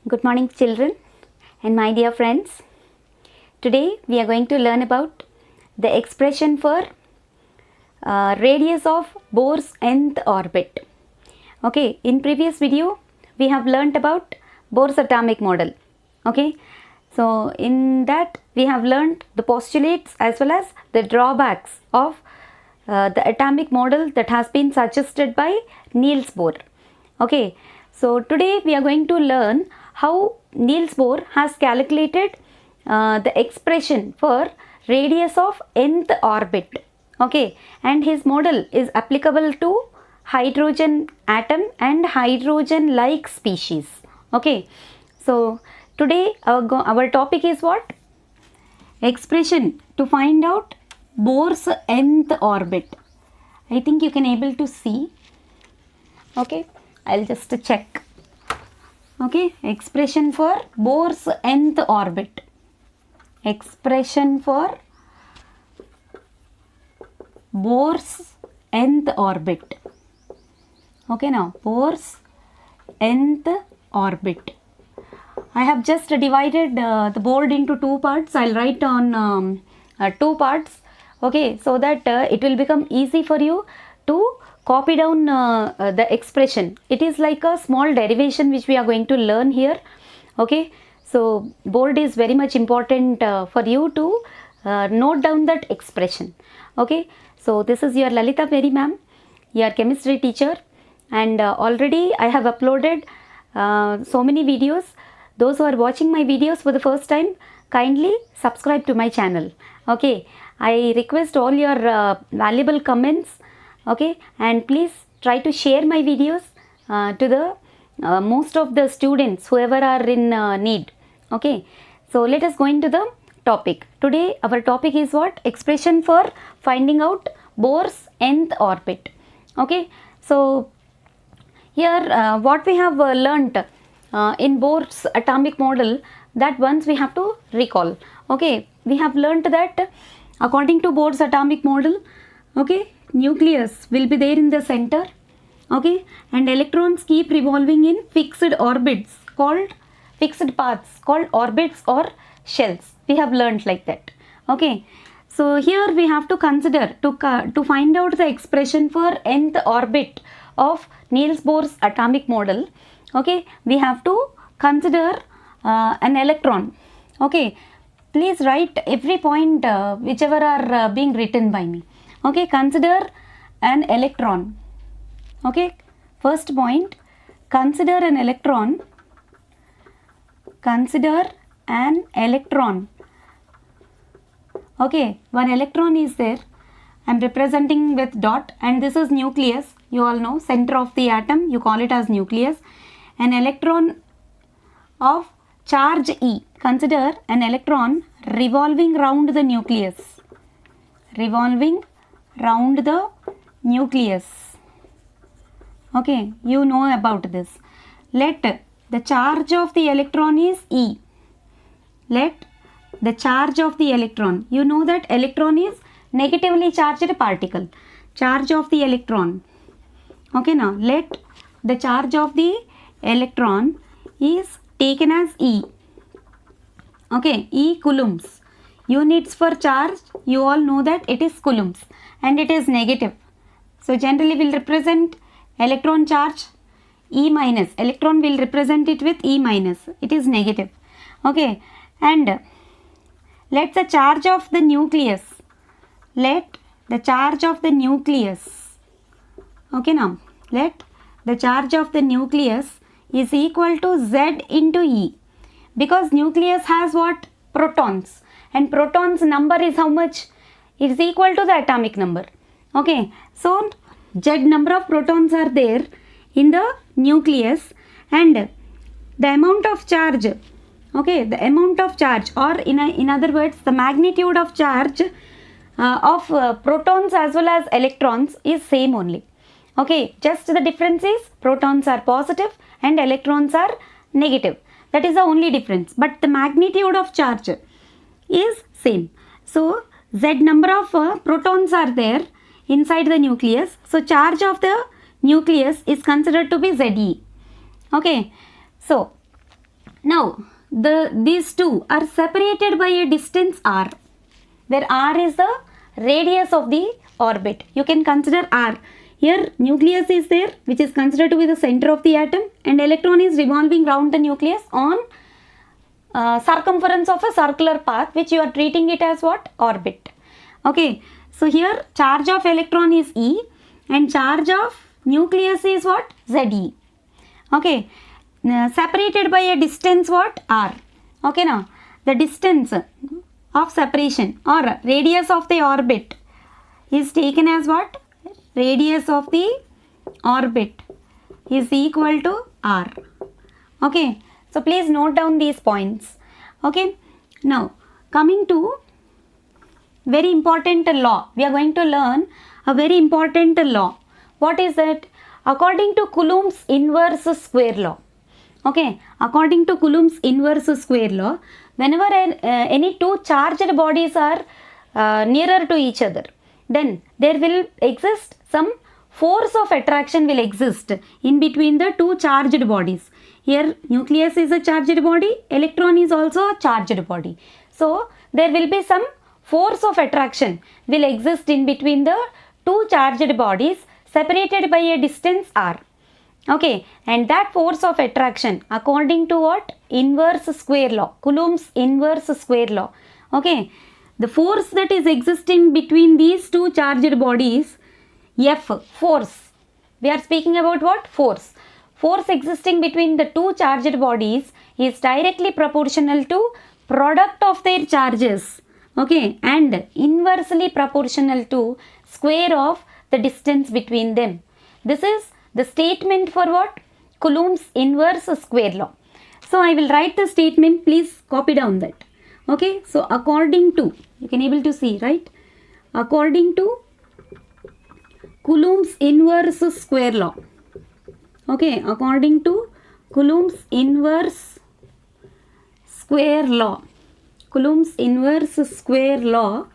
Good morning, children and my dear friends. Today we are going to learn about the expression for radius of Bohr's nth orbit. Okay, in previous video we have learnt about Bohr's atomic model. Okay, so in that we have learnt the postulates as well as the drawbacks of the atomic model that has been suggested by Niels Bohr. Okay, so today we are going to learn how Niels Bohr has calculated the expression for radius of nth orbit. Okay, and his model is applicable to hydrogen atom and hydrogen like species. Okay, so today our topic is what? Expression to find out Bohr's nth orbit. I think you can able to see. Okay, I'll just check. Okay, expression for Bohr's nth orbit. Expression for Bohr's nth orbit. Okay, now Bohr's nth orbit. I have just divided the board into two parts. I'll write on two parts. Okay, so that it will become easy for you to copy down the expression. It is like a small derivation which we are going to learn here. Okay, so board is very much important for you to note down that expression. Okay, so this is your Lalita Mary ma'am, your chemistry teacher, and already I have uploaded so many videos. Those who are watching my videos for the first time, kindly subscribe to my channel. Okay, I request all your valuable comments. Okay, and please try to share my videos to the most of the students whoever are in need. Okay, so let us go into the topic. Today our topic is what? Expression for finding out Bohr's nth orbit. Okay, so here what we have learnt in Bohr's atomic model, that once we have to recall. Okay, we have learnt that according to Bohr's atomic model, okay, nucleus will be there in the center. Okay, and electrons keep revolving in fixed orbits called fixed paths called orbits or shells. We have learnt like that. Okay, so here we have to consider to find out the expression for nth orbit of Niels Bohr's atomic model. Okay, we have to consider an electron. Okay, please write every point whichever are being written by me. Okay, consider an electron. Okay, first point, consider an electron. Consider an electron. Okay, one electron is there. I am representing with dot, and this is nucleus. You all know, center of the atom, you call it as nucleus. An electron of charge E. Consider an electron revolving round the nucleus. Revolving round the nucleus. Okay, you know about this. Let the charge of the electron is E. Let the charge of the electron. You know that electron is negatively charged particle. Charge of the electron. Okay, now let the charge of the electron is taken as E. Okay, E coulombs. Units for charge, you all know that it is coulombs and it is negative. So generally we will represent electron charge E minus. Electron will represent it with E minus. It is negative. Okay, and let the charge of the nucleus. Let the charge of the nucleus. Okay, now let the charge of the nucleus is equal to Z into E, because nucleus has what? Protons, and protons number is how much? It is equal to the atomic number. Okay, so Z number of protons are there in the nucleus, and the amount of charge, okay, the amount of charge, or in other words the magnitude of charge of protons as well as electrons is same only. Okay, just the difference is protons are positive and electrons are negative. That is the only difference, but the magnitude of charge is same. So Z number of protons are there inside the nucleus. So charge of the nucleus is considered to be Ze. Okay, so Now these two are separated by a distance r, where r is the radius of the orbit. You can consider r. Here nucleus is there, which is considered to be the center of the atom, and electron is revolving round the nucleus on circumference of a circular path, which you are treating it as what? Orbit. Okay, so here charge of electron is E and charge of nucleus is what? Ze. Okay, separated by a distance what? R. Okay, now the distance of separation or radius of the orbit is taken as what? Radius of the orbit is equal to R. Okay, so please note down these points. Okay, now coming to very important law, we are going to learn a very important law. What is that? According to Coulomb's inverse square law. Okay, according to Coulomb's inverse square law, whenever any two charged bodies are nearer to each other, then there will exist some force of attraction will exist in between the two charged bodies. Here nucleus is a charged body, electron is also a charged body. So there will be some force of attraction will exist in between the two charged bodies separated by a distance r. Okay, and that force of attraction according to what? Inverse square law, Coulomb's inverse square law. Okay, the force that is existing between these two charged bodies, F, force. We are speaking about what? Force. Force existing between the two charged bodies is directly proportional to product of their charges. Okay, and inversely proportional to square of the distance between them. This is the statement for what? Coulomb's inverse square law. So I will write the statement, please copy down that. Okay, so according to, you can able to see, right? According to Coulomb's inverse square law. Okay, according to Coulomb's inverse square law. Coulomb's inverse square law.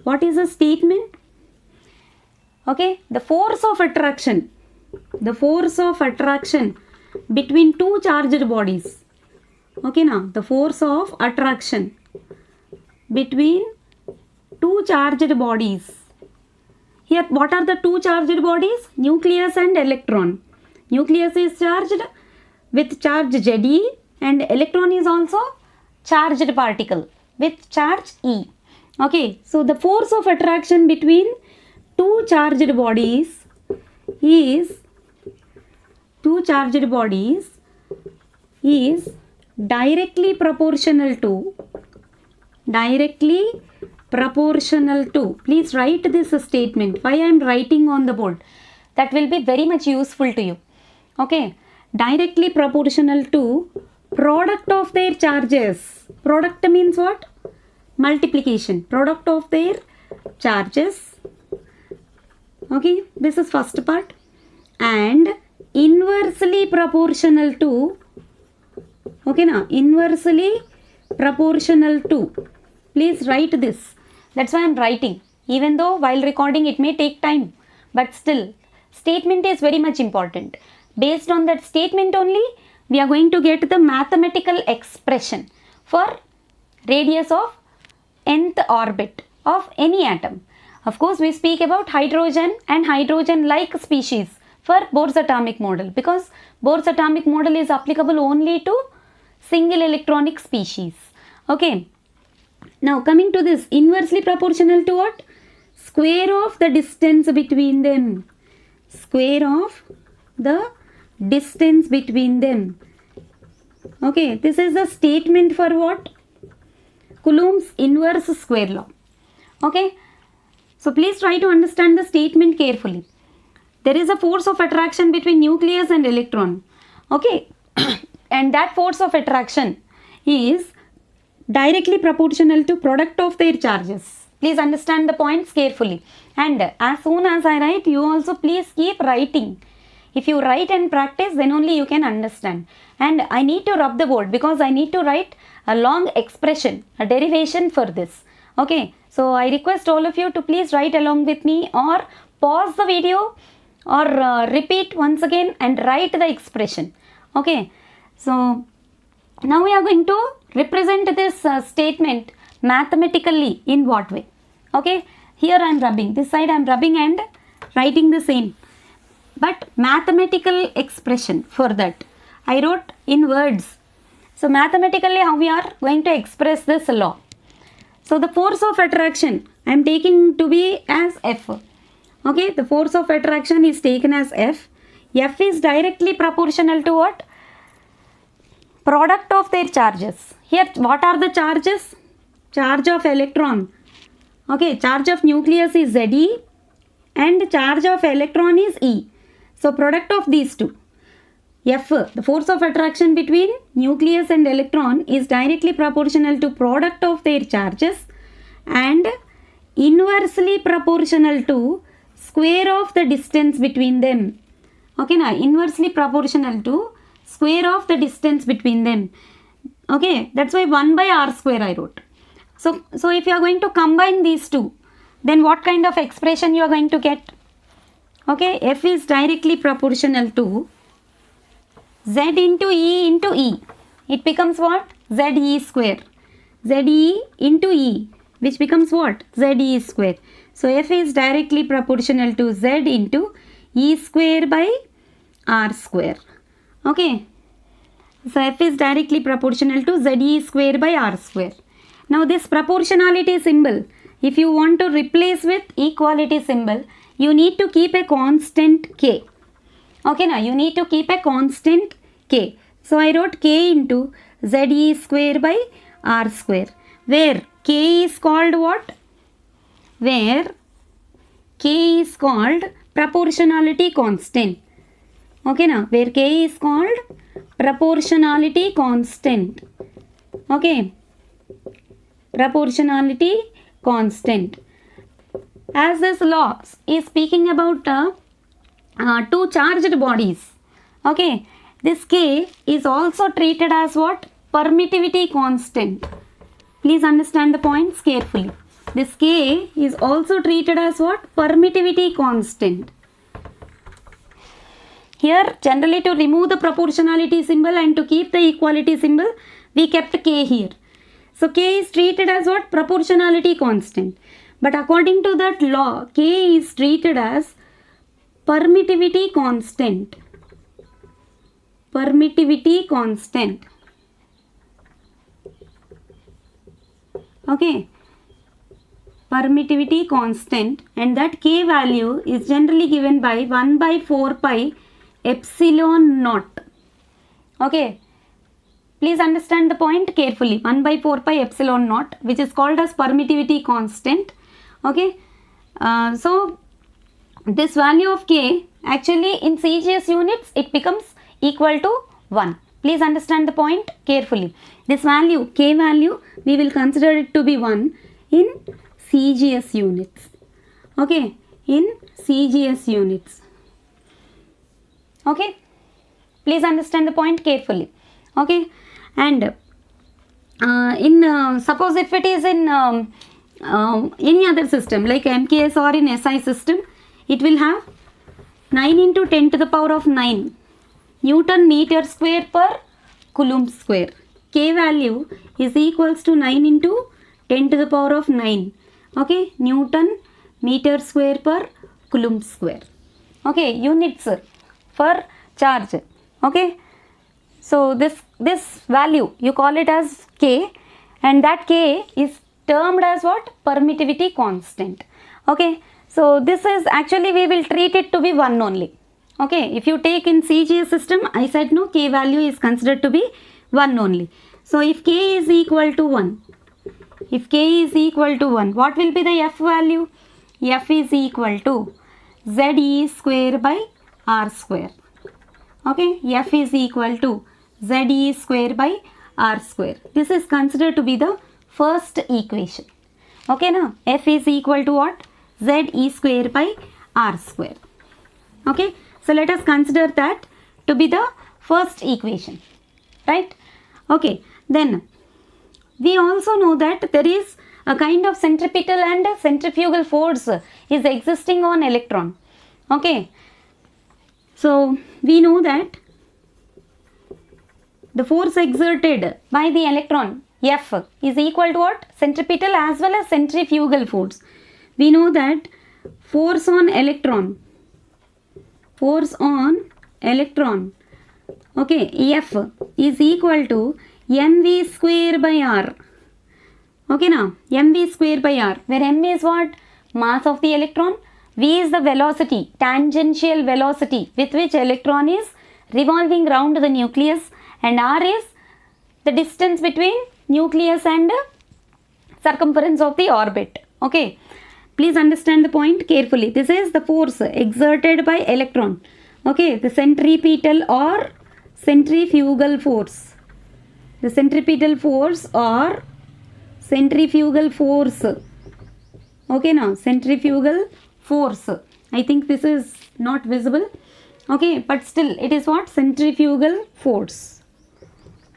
What is the statement? Okay, the force of attraction between two charged bodies. Okay, now the force of attraction between two charged bodies. Here what are the two charged bodies? Nucleus and electron. Nucleus is charged with charge Ze and electron is also charged particle with charge E. Okay, so the force of attraction between two charged bodies is directly proportional to, please write this statement. Why I am writing on the board? That will be very much useful to you. Okay, directly proportional to product of their charges. Product means what? Multiplication. Product of their charges. Okay, this is first part. And inversely proportional to, okay, now inversely proportional to, please write this. That's why I am writing. Even though while recording it may take time, but still statement is very much important. Based on that statement only, we are going to get the mathematical expression for radius of nth orbit of any atom. Of course, we speak about hydrogen and hydrogen-like species for Bohr's atomic model, because Bohr's atomic model is applicable only to single electronic species. Okay. Now coming to this, inversely proportional to what? Square of the distance between them. Square of the distance between them. Okay, this is the statement for what? Coulomb's inverse square law. Okay, so please try to understand the statement carefully. There is a force of attraction between nucleus and electron. Okay, and that force of attraction is directly proportional to product of their charges. Please understand the points carefully. And as soon as I write, you also please keep writing. If you write and practice, then only you can understand. And I need to rub the board because I need to write a long expression, a derivation for this. Okay, so I request all of you to please write along with me, or pause the video, or repeat once again and write the expression. Okay, So now we are going to represent this statement mathematically in what way? Okay, here I am rubbing, this side I am rubbing and writing the same, but mathematical expression for that I wrote in words. So mathematically how we are going to express this law? So the force of attraction I am taking to be as F. Okay, the force of attraction is taken as F. F is directly proportional to what? Product of their charges. Here what are the charges? Charge of electron. Okay, charge of nucleus is Ze and charge of electron is E. So product of these two. F, the force of attraction between nucleus and electron, is directly proportional to product of their charges and inversely proportional to square of the distance between them. Okay, now inversely proportional to square of the distance between them. Okay, that's why 1 by r square I wrote. So if you are going to combine these two, then what kind of expression you are going to get? Okay, F is directly proportional to Z into E. It becomes what? ZE square. ZE into E, which becomes what? ZE square. So F is directly proportional to Z into E square by R square. Okay. So F is directly proportional to ZE square by R square. Now this proportionality symbol, if you want to replace with equality symbol, you need to keep a constant K. Okay, now you need to keep a constant K. So I wrote K into ZE square by R square, where K is called what? Where K is called proportionality constant. Okay, now where K is called proportionality constant. Okay, proportionality constant. As this law is speaking about two charged bodies. Okay, this K is also treated as what? Permittivity constant. Please understand the points carefully. This K is also treated as what? Permittivity constant. Here generally to remove the proportionality symbol and to keep the equality symbol, we kept K here. So K is treated as what? Proportionality constant. But according to that law, K is treated as permittivity constant. Permittivity constant. Okay. Permittivity constant, and that K value is generally given by 1 by 4 pi epsilon naught. Okay. Please understand the point carefully. 1 by 4 pi epsilon naught, which is called as permittivity constant. Okay. So this value of K, actually in CGS units it becomes equal to 1. Please understand the point carefully. This value, K value, we will consider it to be 1 in CGS units. Okay, in CGS units. Okay, please understand the point carefully. Okay, and suppose if it is in any other system like MKS or in SI system, it will have 9 into 10 to the power of 9 Newton meter square per Coulomb square. K value is equals to 9 into 10 to the power of 9. Okay, Newton meter square per Coulomb square. Okay, units for charge. Okay, so this value you call it as K, and that K is termed as what? Permittivity constant. Okay, so this is actually we will treat it to be 1 only. Okay, if you take in CGS system, I said no, K value is considered to be 1 only. So if K is equal to 1, if K is equal to 1, what will be the F value? F is equal to ZE square by R square. Okay, F is equal to ZE square by R square. This is considered to be the first equation. Okay, now F is equal to what? ZE square by R square. Okay, so let us consider that to be the first equation, right? Okay, then we also know that there is a kind of centripetal and centrifugal force is existing on electron. Okay, so we know that the force exerted by the electron F is equal to what? Centripetal as well as centrifugal force. We know that force on electron, okay, F is equal to mv square by r. Okay, now mv square by r, where m is what? Mass of the electron, v is the velocity, tangential velocity with which electron is revolving round the nucleus, and r is the distance between nucleus and circumference of the orbit. Okay, please understand the point carefully. This is the force exerted by electron. Okay, the centripetal or centrifugal force. The centripetal force or centrifugal force. Okay, now centrifugal force. I think this is not visible. Okay, but still it is what? Centrifugal force.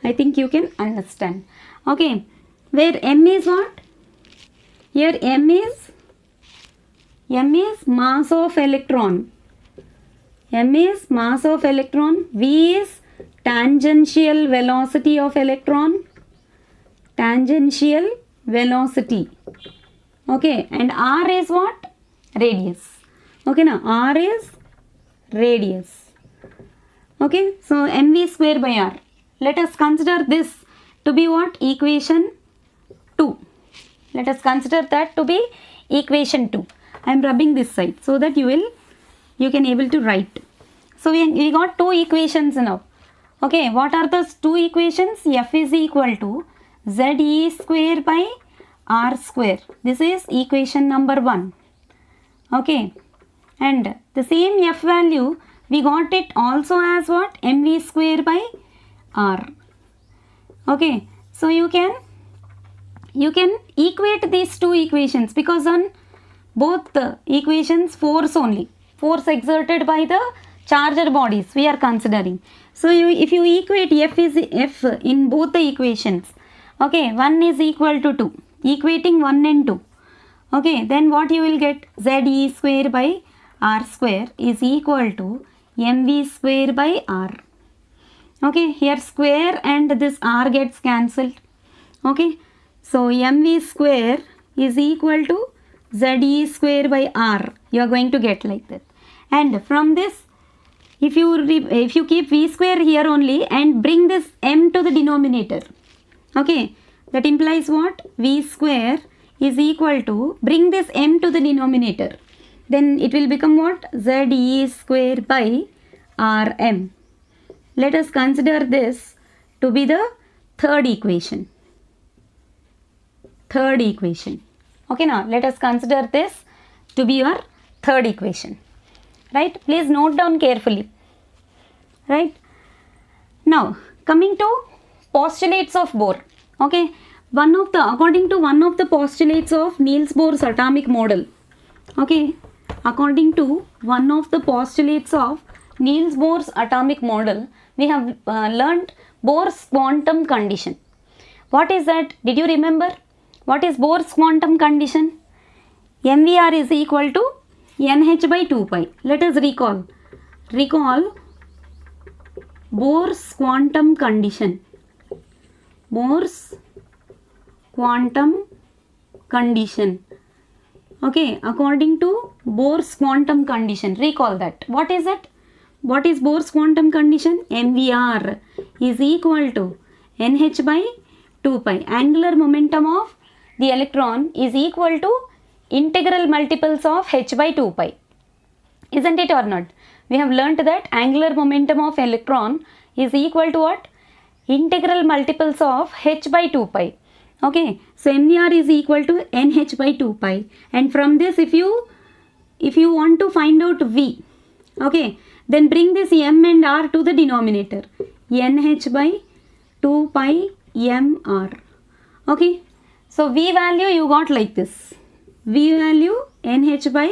I think you can understand. Okay, where m is what? Here m is mass of electron. M is mass of electron. V is tangential velocity of electron. Tangential velocity. Okay, and r is what? Radius. Okay, now r is radius. Okay, so mv square by r. Let us consider this to be what? Equation 2. Let us consider that to be equation 2. I am rubbing this side so that you can able to write. So we got two equations now. Okay, what are those two equations? F is equal to ze square by r square. This is equation number 1. Okay, and the same f value we got it also as what? mv square by r. Okay, so you can equate these two equations, because on both the equations force only, force exerted by the charged bodies we are considering. So if you equate f in both the equations, okay, 1 is equal to 2, equating 1 and 2. Okay, then what you will get? ze square by r square is equal to mv square by r. Okay, here square and this r gets cancelled. Okay, so mv square is equal to ze square by r. You are going to get like that. And from this, if you keep v square here only and bring this m to the denominator, okay, that implies what? V square is equal to, bring this m to the denominator, then it will become what? ze square by rm. Let us consider this to be the third equation. Okay, now let us consider this to be your third equation. Right? Please note down carefully. Right? Now, coming to postulates of Bohr. Okay, according to one of the postulates of Niels Bohr's atomic model. Okay, according to one of the postulates of Niels Bohr's atomic model, we have learnt Bohr's quantum condition. What is that? Did you remember? What is Bohr's quantum condition? mvr is equal to nh by 2 pi. Let us recall Bohr's quantum condition. Bohr's quantum condition. Okay, according to Bohr's quantum condition, recall that. What is it? What is Bohr's quantum condition? mvr is equal to nh by 2 pi. Angular momentum of the electron is equal to integral multiples of h by 2 pi. Isn't it or not? We have learnt that angular momentum of electron is equal to what? Integral multiples of h by 2 pi. Okay, so mvr is equal to nh by 2 pi, and from this if you want to find out v, okay, then bring this m and r to the denominator, nh by 2 pi mr. Okay, so v value you got like this, v value nh by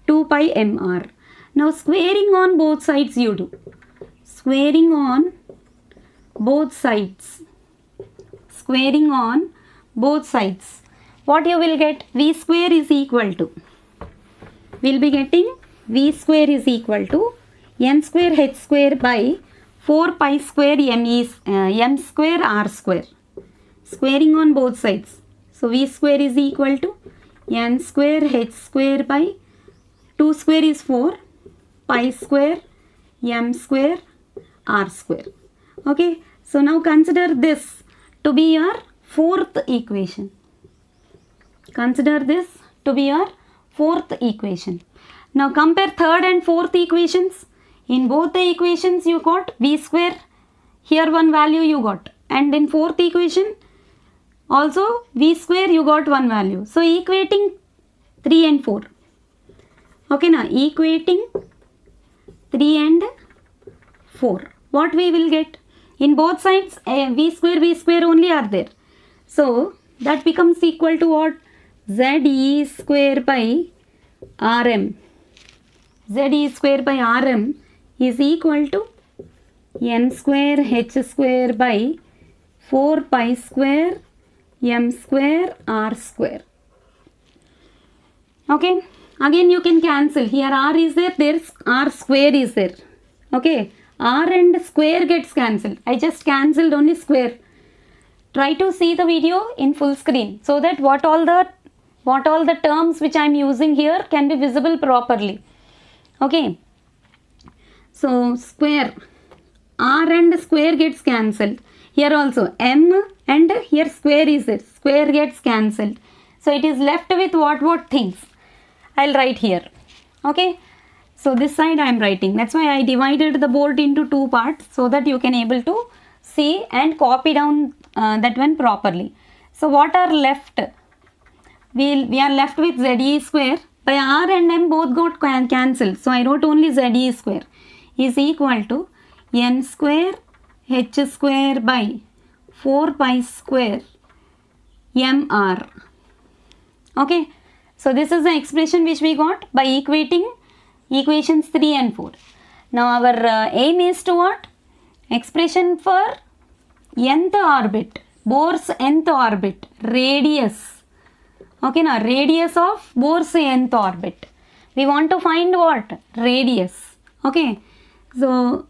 2 pi mr. Now squaring on both sides you do. Squaring on both sides. Squaring on both sides. What you will get? V square is equal to, we'll be getting v square is equal to n square h square by 4 pi square m square r square. Squaring on both sides. So v square is equal to n square h square by 2 square is 4 pi square m square r square. Okay, so now consider this to be your fourth equation. Consider this to be your fourth equation. Now compare third and fourth equations. In both the equations you got v square. Here one value you got. And in fourth equation also v square you got one value. So equating 3 and 4. Okay, now equating 3 and 4. What we will get? In both sides v square only are there. So that becomes equal to what? Z e square by Rm. Z e square by Rm is equal to n square h square by 4 pi square m square r square. Okay, again you can cancel. Here r is there, there's r square is there. Okay, r and square gets cancelled. I just cancelled only square. Try to see the video in full screen so that what all the terms which I am using here can be visible properly. Okay, so square, r and square gets cancelled. Here also m and here square is there. Square gets cancelled. So it is left with what things. I'll write here. Okay, so this side I am writing. That's why I divided the board into two parts so that you can able to see and copy down that one properly. So what are left? We are left with ZE square. By R and M both got cancelled. So I wrote only ZE square is equal to n square h square by 4 pi square mr. Okay, so this is the expression which we got by equating equations 3 and 4. Now our aim is to what? Expression for nth orbit, Bohr's nth orbit, radius. Okay, now radius of Bohr's nth orbit. We want to find what? Radius. Okay, so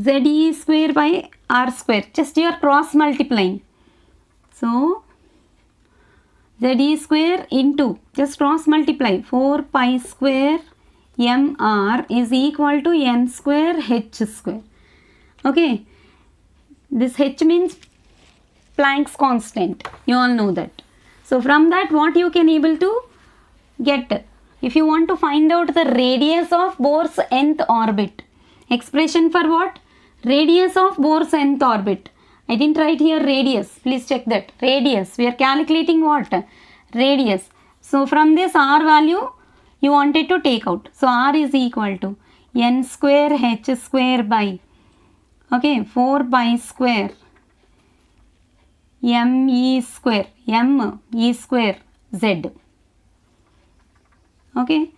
ZE square by r square. Just you are cross multiplying. So ZE square into, just cross multiply, 4 pi square mr is equal to n square h square. Okay, this h means Planck's constant. You all know that. So from that what you can able to get? If you want to find out the radius of Bohr's nth orbit, expression for what? Radius of Bohr's nth orbit. I didn't write here radius. Please check that. Radius. We are calculating what? Radius. So from this r value you wanted to take out. So r is equal to n square h square by, okay, 4 pi square m e square z. Okay,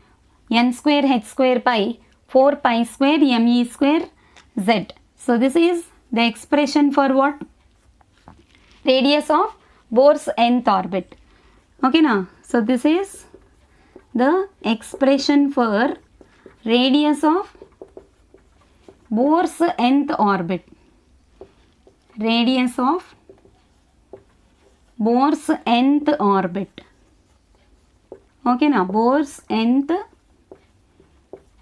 n square h square by 4 pi square m e square z. So this is the expression for what? Radius of Bohr's nth orbit. Okay, now so this is the expression for radius of Bohr's nth orbit. Radius of Bohr's nth orbit. Okay, now Bohr's nth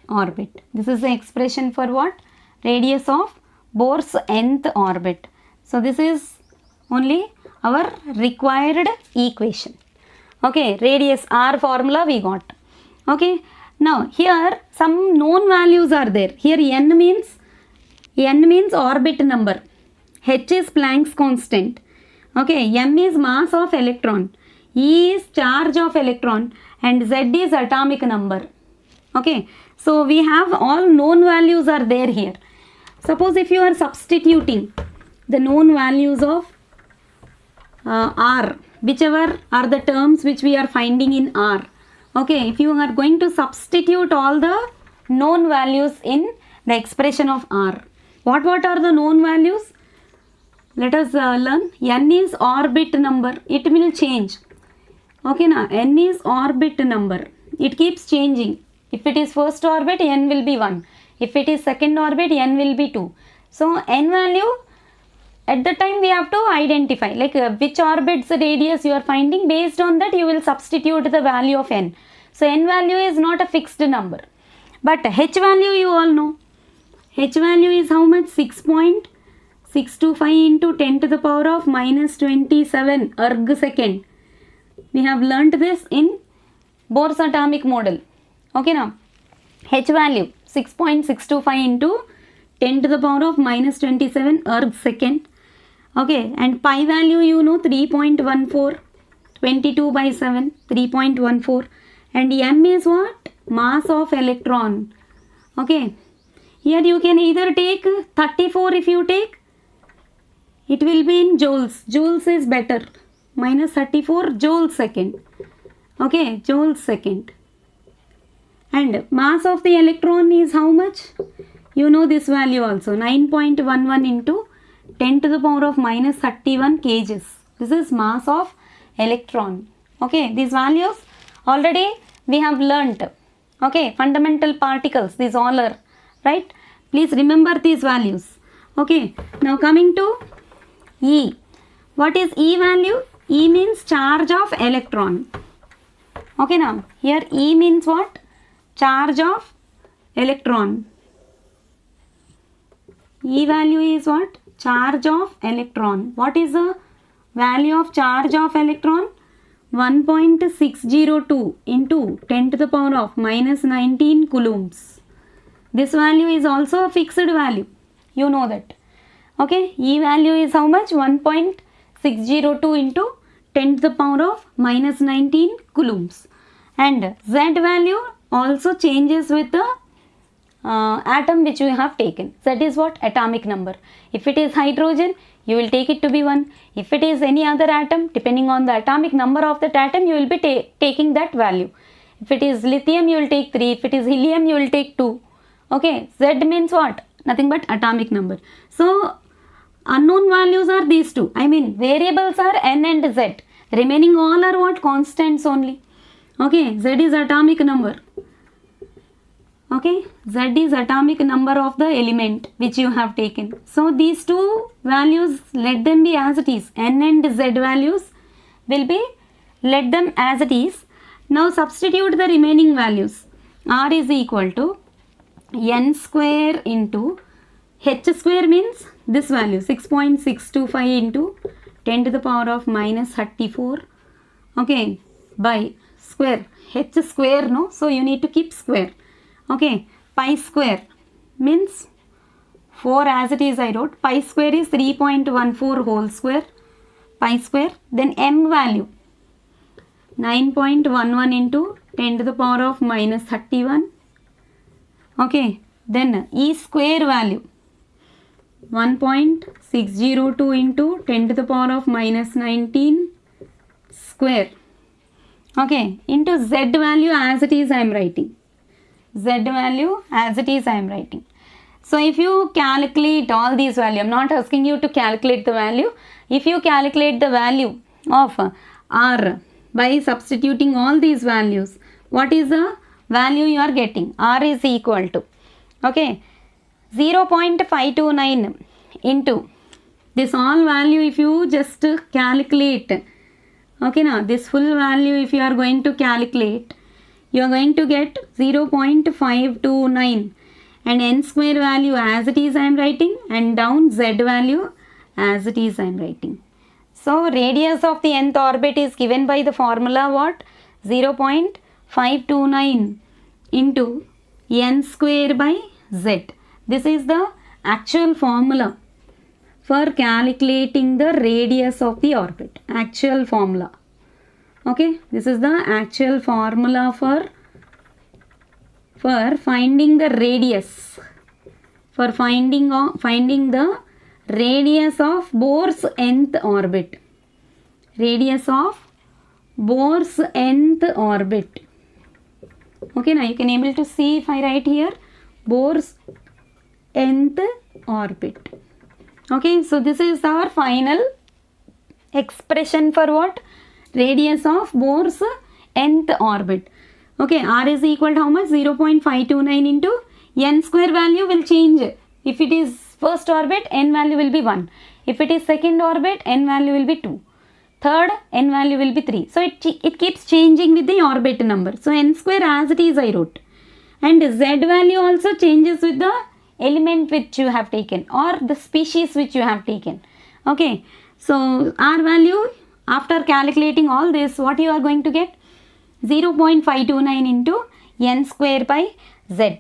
orbit. This is the expression for what? Radius of Bohr's nth orbit. So this is only our required equation. Okay, radius r formula we got. Okay, now here some known values are there. Here n means orbit number, h is Planck's constant. Okay, m is mass of electron, e is charge of electron, and z is atomic number. Okay, so we have all known values are there here. Suppose if you are substituting the known values of r, whichever are the terms which we are finding in r. Okay, if you are going to substitute all the known values in the expression of r, what are the known values? Let us learn. N is orbit number. It will change. Okay, now n is orbit number. It keeps changing. If it is first orbit, n will be 1. If it is second orbit, n will be 2. So n value, at the time we have to identify like which orbit's radius you are finding. Based on that you will substitute the value of n. So n value is not a fixed number, but h value you all know. H value is how much? 6.625 into 10 to the power of minus 27 erg second. We have learnt this in Bohr's atomic model. Okay now, H value 6.625 into 10 to the power of minus 27 erg second. Okay, and pi value you know 3.14, 22 by 7, 3.14, and m is what? Mass of electron. Okay, here you can either take 34. If you take, it will be in joules. Joules is better. Minus 34 joules second. Okay, joules second. And mass of the electron is how much? You know this value also. 9.11 into 10 to the power of minus 31 kgs. This is mass of electron. Okay, these values already we have learnt. Okay, fundamental particles, these all are, right? Please remember these values. Okay, now coming to E. What is E value? E means charge of electron. Okay, now here E means what? Charge of electron. E value is what? Charge of electron. What is the value of charge of electron? 1.602 into 10 to the power of minus 19 coulombs. This value is also a fixed value. You know that. Okay, E value is how much? 1.602 into 10 to the power of minus 19 coulombs. And Z value also changes with the atom which you have taken. Z is what? Atomic number. If it is hydrogen, you will take it to be 1. If it is any other atom, depending on the atomic number of that atom, you will be taking that value. If it is lithium, you will take 3. If it is helium, you will take 2. Okay, Z means what? Nothing but atomic number. So, unknown values are these two. I mean, variables are N and Z. Remaining all are what? Constants only. Okay, Z is atomic number. Okay, Z is atomic number of the element which you have taken. So, these two values, let them be as it is. N and Z values will be, let them as it is. Now, substitute the remaining values. R is equal to N square into H square means this value 6.625 into 10 to the power of minus 34. Okay, by square. H square, no? So, you need to keep square. Okay, pi square means 4 as it is I wrote. Pi square is 3.14 whole square. Pi square. Then m value 9.11 into 10 to the power of minus 31. Okay, then E square value 1.602 into 10 to the power of minus 19 square. Okay, into Z value as it is I am writing. Z value as it is I am writing. So, if you calculate all these values, I am not asking you to calculate the value. If you calculate the value of R by substituting all these values, what is the value you are getting? R is equal to, okay, 0.529 into this all value if you just calculate. Okay, now this full value if you are going to calculate, you are going to get 0.529 and n square value as it is I am writing and down Z value as it is I am writing. So, radius of the nth orbit is given by the formula what? 0.529 into n square by Z. This is the actual formula for calculating the radius of the orbit. Actual formula. Okay, this is the actual formula for finding the radius. For finding the radius of Bohr's nth orbit. Radius of Bohr's nth orbit. Okay, now you can able to see if I write here Bohr's nth orbit. Okay, so this is our final expression for what? Radius of Bohr's nth orbit. Okay, R is equal to how much? 0.529 into n square value will change. If it is first orbit, n value will be 1. If it is second orbit, n value will be 2. Third, n value will be 3. So it keeps changing with the orbit number. So n square as it is I wrote. And z value also changes with the element which you have taken or the species which you have taken. Okay. So r value, after calculating all this, what you are going to get? 0.529 into n square by z.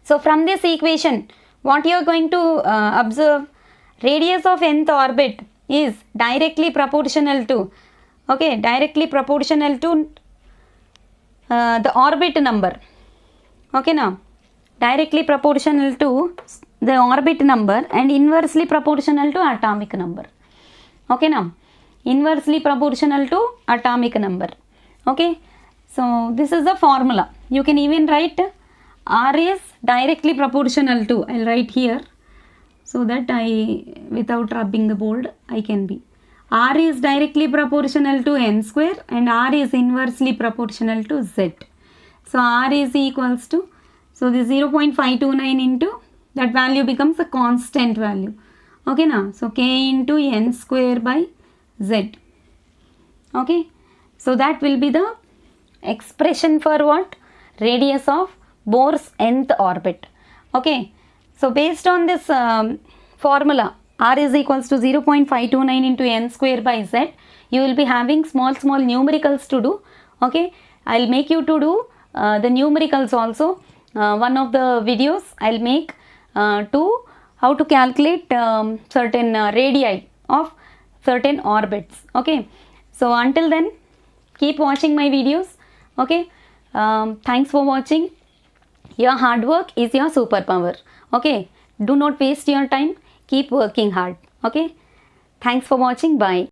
So from this equation, what you are going to observe, radius of nth orbit is directly proportional to, okay, directly proportional to the orbit number. Okay, now directly proportional to the orbit number and inversely proportional to atomic number. Okay, now inversely proportional to atomic number. Okay, so this is the formula. You can even write r is directly proportional to, I'll write here so that I, without rubbing the bold, I can be. R is directly proportional to n square and r is inversely proportional to z. So r is equals to, so the 0.529 into, that value becomes a constant value. Okay, now, so k into n square by z. Okay, so that will be the expression for what? Radius of Bohr's nth orbit. Okay, so based on this formula, r is equals to 0.529 into n square by z, you will be having small numericals to do. Okay, I'll make you to do the numericals also. One of the videos I'll make to how to calculate certain radii of certain orbits. Okay, so until then, keep watching my videos. Okay, thanks for watching. Your hard work is your superpower. Okay, do not waste your time. Keep working hard. Okay, thanks for watching. Bye.